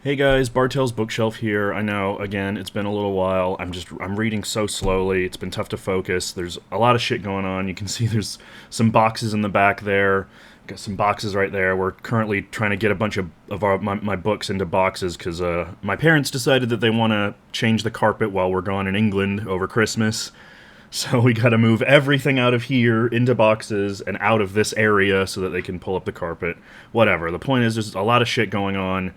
Hey guys, Bartell's Bookshelf here. I know, again, it's been a little while. I'm reading so slowly. It's been tough to focus. There's a lot of shit going on. You can see there's some boxes in the back there. Got some boxes right there. We're currently trying to get a bunch of my books into boxes because my parents decided that they want to change the carpet while we're gone in England over Christmas. So we got to move everything out of here into boxes and out of this area so that they can pull up the carpet. Whatever. The point is, there's a lot of shit going on.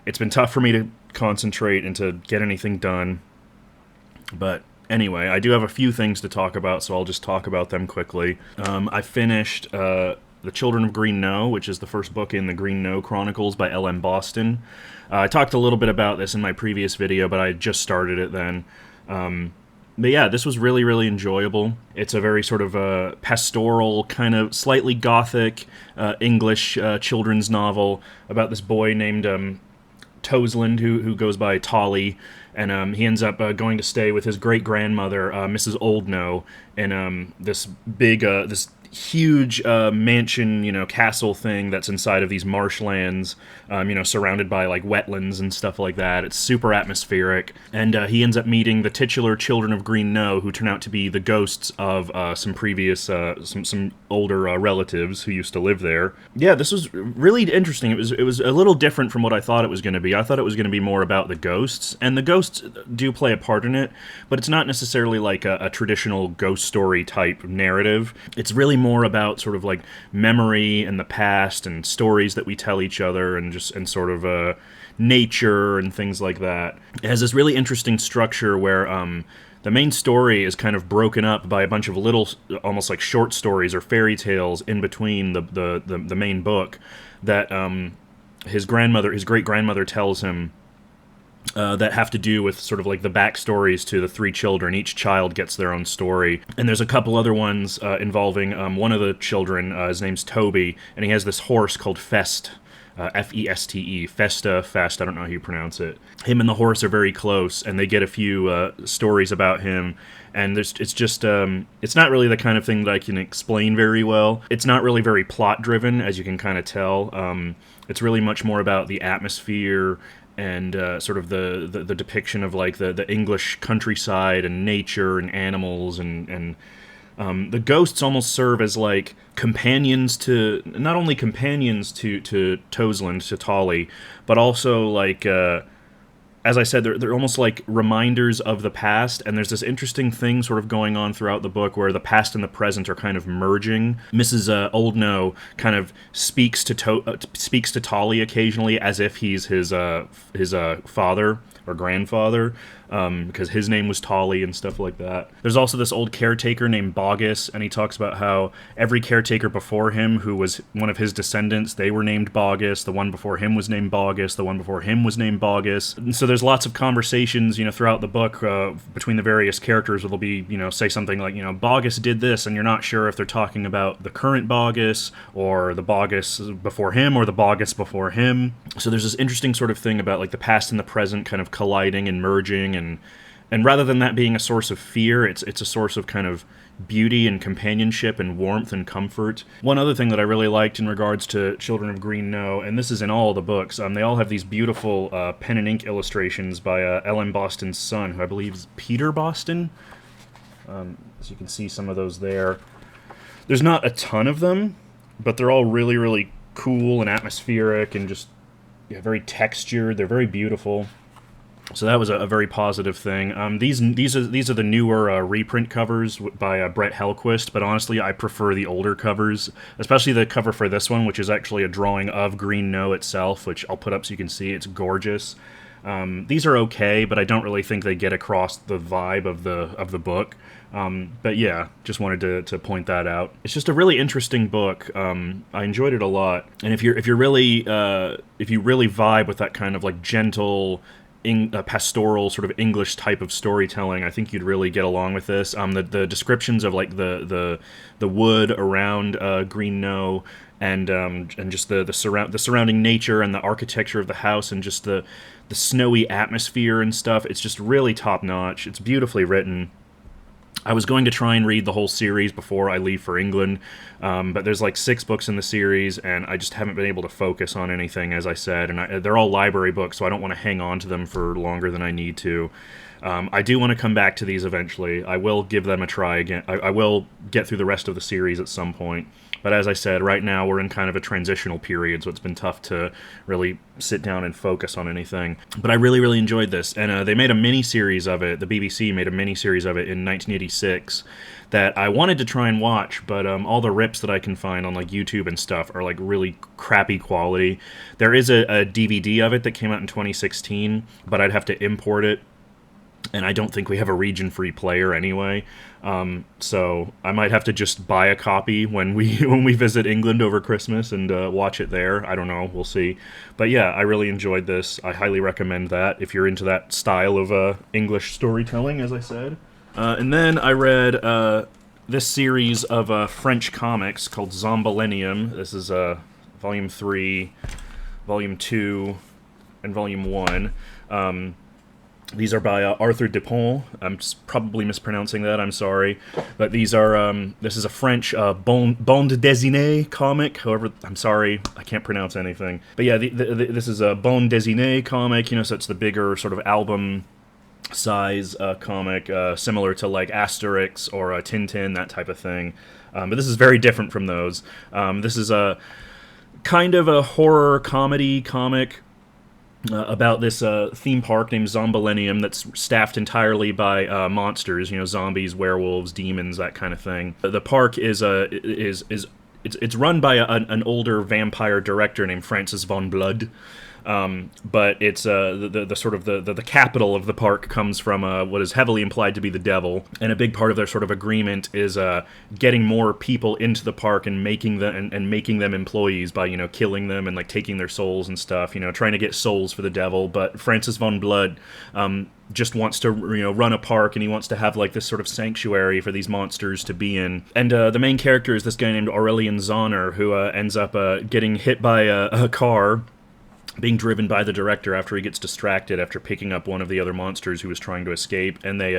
It's been tough for me to concentrate and to get anything done. But anyway, I do have a few things to talk about, so I'll just talk about them quickly. I finished The Children of Green Knowe, which is the first book in the Green Knowe Chronicles by L.M. Boston. I talked a little bit about this in my previous video, but I just started it then. But yeah, this was really, really enjoyable. It's a very sort of pastoral, kind of slightly gothic English children's novel about this boy named Toseland, who goes by Tolly, and he ends up going to stay with his great-grandmother, Mrs. Old Knowe, in this huge mansion, castle thing that's inside of these marshlands, surrounded by like wetlands and stuff like that. It's super atmospheric, and he ends up meeting the titular children of Green Knowe, who turn out to be the ghosts of some previous, some older relatives who used to live there. Yeah, this was really interesting. It was a little different from what I thought it was going to be. I thought it was going to be more about the ghosts, and the ghosts do play a part in it, but it's not necessarily like a traditional ghost story type narrative. It's really more about sort of like memory and the past and stories that we tell each other and sort of nature and things like that. It has this really interesting structure where the main story is kind of broken up by a bunch of little, almost like short stories or fairy tales in between the main book that his great-grandmother tells him that have to do with sort of like the backstories to the three children. Each child gets their own story. And there's a couple other ones involving one of the children. His name's Toby, and he has this horse called Fest. F-E-S-T-E. Fest, I don't know how you pronounce it. Him and the horse are very close, and they get a few stories about him. And it's not really the kind of thing that I can explain very well. It's not really very plot-driven, as you can kind of tell. It's really much more about the atmosphere and sort of the depiction of like the English countryside and nature and animals and the ghosts almost serve as like companions to not only companions to Toseland, to Tolly, but also like as I said, they're almost like reminders of the past, and there's this interesting thing sort of going on throughout the book where the past and the present are kind of merging. Mrs. Old Knowe kind of speaks to Tolly occasionally as if he's his father or grandfather, because his name was Tolly and stuff like that. There's also this old caretaker named Bogus, and he talks about how every caretaker before him who was one of his descendants, they were named Bogus, the one before him was named Bogus, the one before him was named Bogus. And so there's lots of conversations, throughout the book between the various characters where they'll be, say something like, Bogus did this, and you're not sure if they're talking about the current Bogus or the Bogus before him or the Bogus before him. So there's this interesting sort of thing about like the past and the present kind of colliding and merging, and rather than that being a source of fear, it's a source of kind of beauty and companionship and warmth and comfort. One other thing that I really liked in regards to Children of Green Knowe, and this is in all the books, they all have these beautiful pen and ink illustrations by L.M. Boston's son, who I believe is Peter Boston. So you can see some of those there. There's not a ton of them, but they're all really, really cool and atmospheric and just very textured. They're very beautiful. So that was a very positive thing. These are the newer reprint covers by Brett Hellquist, but honestly, I prefer the older covers, especially the cover for this one, which is actually a drawing of Green Knowe itself, which I'll put up so you can see. It's gorgeous. These are okay, but I don't really think they get across the vibe of the book. But yeah, just wanted to point that out. It's just a really interesting book. I enjoyed it a lot, and if you really vibe with that kind of like gentle, pastoral sort of English type of storytelling, I think you'd really get along with this. The descriptions of like the wood around Green Knowe and just the surrounding nature and the architecture of the house and just the snowy atmosphere and stuff. It's just really top notch. It's beautifully written. I was going to try and read the whole series before I leave for England, but there's like 6 books in the series, and I just haven't been able to focus on anything, as I said, and they're all library books, so I don't want to hang on to them for longer than I need to. I do want to come back to these eventually. I will give them a try again. I will get through the rest of the series at some point. But as I said, right now we're in kind of a transitional period, so it's been tough to really sit down and focus on anything. But I really, really enjoyed this. And they made a mini-series of it. The BBC made a mini-series of it in 1986 that I wanted to try and watch, but all the rips that I can find on like YouTube and stuff are like really crappy quality. There is a DVD of it that came out in 2016, but I'd have to import it. And I don't think we have a region-free player anyway, so I might have to just buy a copy when we visit England over Christmas and watch it there. I don't know, we'll see. But yeah, I really enjoyed this. I highly recommend that if you're into that style of English storytelling, as I said. And then I read this series of French comics called Zombillenium. This is Volume 3, Volume 2, and Volume 1. These are by Arthur Dupont. I'm probably mispronouncing that, I'm sorry. But these are, this is a French bande dessinée comic. However, I'm sorry, I can't pronounce anything. But yeah, this is a bande dessinée comic, you know, so it's the bigger sort of album size comic, similar to like Asterix or Tintin, that type of thing. But this is very different from those. This is a kind of a horror comedy comic about this theme park named Zombillenium that's staffed entirely by monsters, you know, zombies, werewolves, demons, that kind of thing. The park is it's run by an older vampire director named Francis von Blood. But it's the sort of the capital of the park comes from what is heavily implied to be the devil, and a big part of their sort of agreement is getting more people into the park and making them employees by, you know, killing them and like taking their souls and stuff, you know, trying to get souls for the devil. But Francis von Blood just wants to, you know, run a park, and he wants to have like this sort of sanctuary for these monsters to be in. And the main character is this guy named Aurelian Zahner, who ends up getting hit by a car, being driven by the director after he gets distracted after picking up one of the other monsters who was trying to escape, and they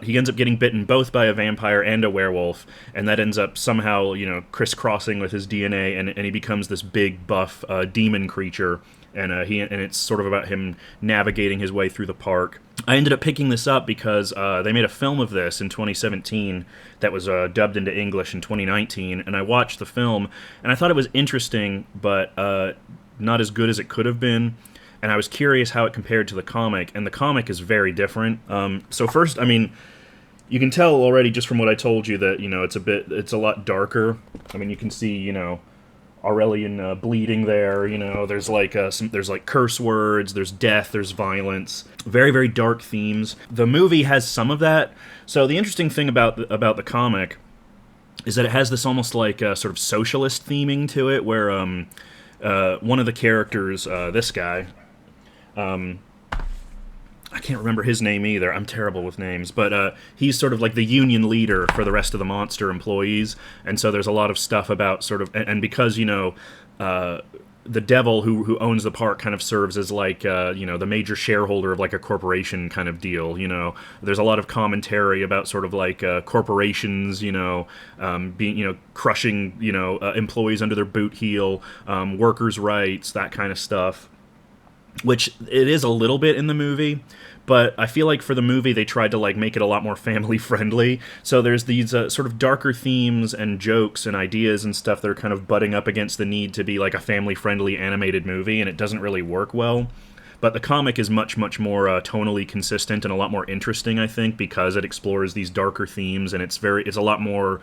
he ends up getting bitten both by a vampire and a werewolf, and that ends up somehow, you know, crisscrossing with his DNA, and he becomes this big buff demon creature, and it's sort of about him navigating his way through the park. I ended up picking this up because they made a film of this in 2017 that was dubbed into English in 2019, and I watched the film, and I thought it was interesting, but not as good as it could have been, and I was curious how it compared to the comic, and the comic is very different. So first, I mean, you can tell already just from what I told you that, you know, it's a lot darker. I mean, you can see, you know, Aurelian bleeding there, you know, there's like curse words, there's death, there's violence, very, very dark themes. The movie has some of that. So the interesting thing about the comic is that it has this almost like sort of socialist theming to it, where one of the characters, this guy, I can't remember his name either. I'm terrible with names, but he's sort of like the union leader for the rest of the monster employees, and so there's a lot of stuff about sort of, and because, you know, the devil who owns the park kind of serves as like, you know, the major shareholder of like a corporation kind of deal, you know. There's a lot of commentary about sort of like corporations, you know, being, you know, crushing, you know, employees under their boot heel, workers' rights, that kind of stuff, which it is a little bit in the movie. But I feel like for the movie, they tried to like make it a lot more family-friendly. So there's these sort of darker themes and jokes and ideas and stuff that are kind of butting up against the need to be like a family-friendly animated movie, and it doesn't really work well. But the comic is much, much more tonally consistent and a lot more interesting, I think, because it explores these darker themes, and it's a lot more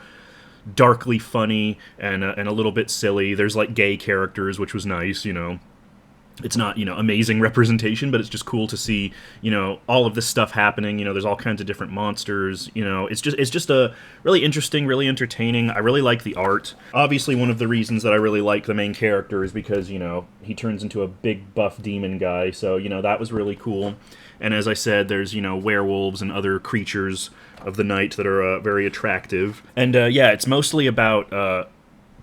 darkly funny and a little bit silly. There's like gay characters, which was nice, you know. It's not, you know, amazing representation, but it's just cool to see, you know, all of this stuff happening. You know, there's all kinds of different monsters. You know, it's just a really interesting, really entertaining. I really like the art. Obviously, one of the reasons that I really like the main character is because, you know, he turns into a big buff demon guy. So, you know, that was really cool. And as I said, there's, you know, werewolves and other creatures of the night that are very attractive. And yeah, it's mostly about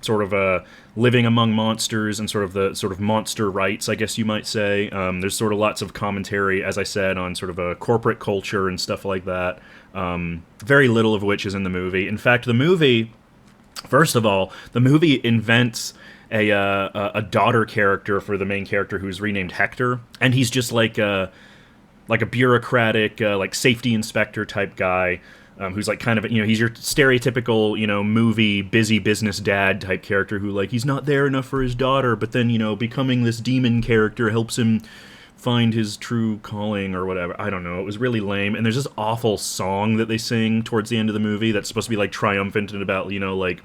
sort of living among monsters and sort of the sort of monster rights, I guess you might say. There's sort of lots of commentary, as I said, on sort of a corporate culture and stuff like that. Very little of which is in the movie. In fact, the movie, first of all, the movie invents a daughter character for the main character who's renamed Hector, and he's just like a bureaucratic like safety inspector type guy. Who's like kind of, he's your stereotypical, movie busy business dad type character who, like, he's not there enough for his daughter, but then, becoming this demon character helps him find his true calling or whatever. I don't know. It was really lame. And there's this awful song that they sing towards the end of the movie that's supposed to be like triumphant and about, like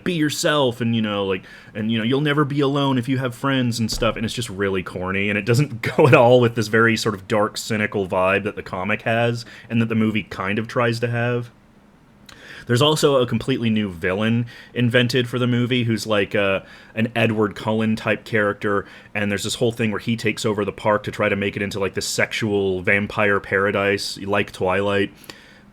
be yourself and, you'll never be alone if you have friends and stuff. And it's just really corny, and it doesn't go at all with this very sort of dark, cynical vibe that the comic has and that the movie kind of tries to have. There's also a completely new villain invented for the movie who's like an Edward Cullen type character, and there's this whole thing where he takes over the park to try to make it into like this sexual vampire paradise like Twilight.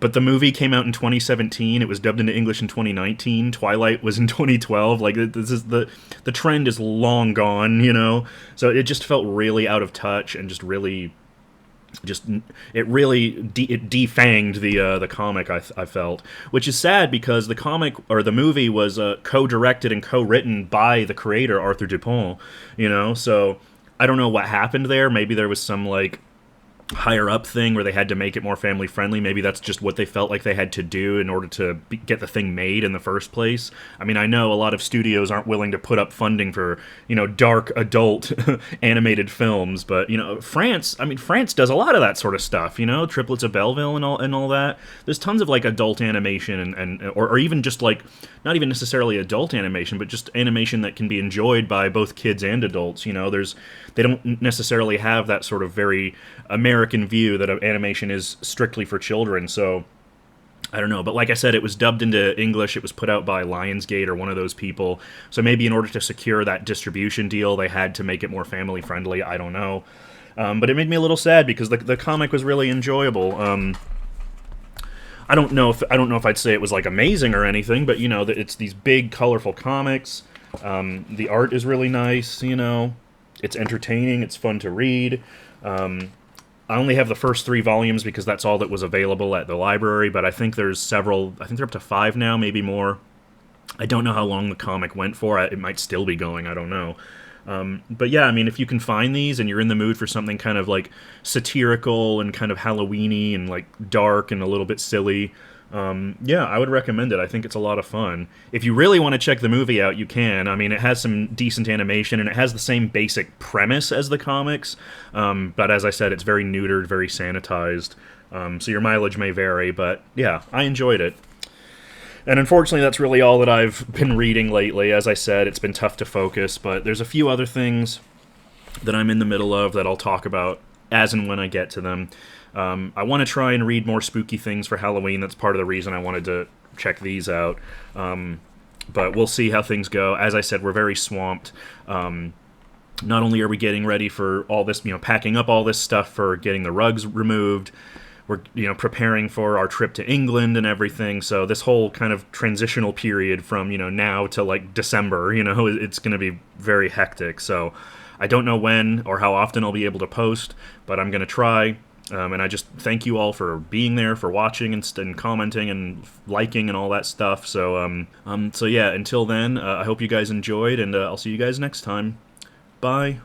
But the movie came out in 2017. It was dubbed into English in 2019. Twilight was in 2012. Like, this is the trend is long gone, So it just felt really out of touch and just really, it defanged the comic. I felt, which is sad because the comic or the movie was co-directed and co-written by the creator Arthur Dupont. So I don't know what happened there. Maybe there was some like higher up thing where they had to make it more family friendly. Maybe that's just what they felt like they had to do in order to get the thing made in the first place. I mean, I know a lot of studios aren't willing to put up funding for, dark adult animated films, but France does a lot of that sort of stuff, Triplets of Belleville and all that. There's tons of like adult animation or even just like not even necessarily adult animation, but just animation that can be enjoyed by both kids and adults. They don't necessarily have that sort of very American view that animation is strictly for children. So I don't know, but like I said, it was dubbed into English. It was put out by Lionsgate or one of those people. So maybe in order to secure that distribution deal, they had to make it more family friendly. I don't know, but it made me a little sad because the comic was really enjoyable. I don't know if I'd say it was like amazing or anything, but it's these big colorful comics. The art is really nice. It's entertaining. It's fun to read. I only have the first 3 volumes because that's all that was available at the library, but I think there's several. I think they're up to 5 now, maybe more. I don't know how long the comic went for. It might still be going. I don't know. But yeah, I mean, if you can find these and you're in the mood for something kind of like satirical and kind of Halloween-y and like dark and a little bit silly, yeah, I would recommend it. I think it's a lot of fun. If you really want to check the movie out, you can. I mean, it has some decent animation, and it has the same basic premise as the comics, but as I said, it's very neutered, very sanitized, so your mileage may vary, but yeah, I enjoyed it. And unfortunately, that's really all that I've been reading lately. As I said, it's been tough to focus, but there's a few other things that I'm in the middle of that I'll talk about as and when I get to them. I want to try and read more spooky things for Halloween. That's part of the reason I wanted to check these out. But we'll see how things go. As I said, we're very swamped. Not only are we getting ready for all this, packing up all this stuff for getting the rugs removed, we're, preparing for our trip to England and everything. So this whole kind of transitional period from, now to like December, it's going to be very hectic. So I don't know when or how often I'll be able to post, but I'm going to try. And I just thank you all for being there, for watching and commenting and liking and all that stuff. So, so yeah, until then, I hope you guys enjoyed, and I'll see you guys next time. Bye.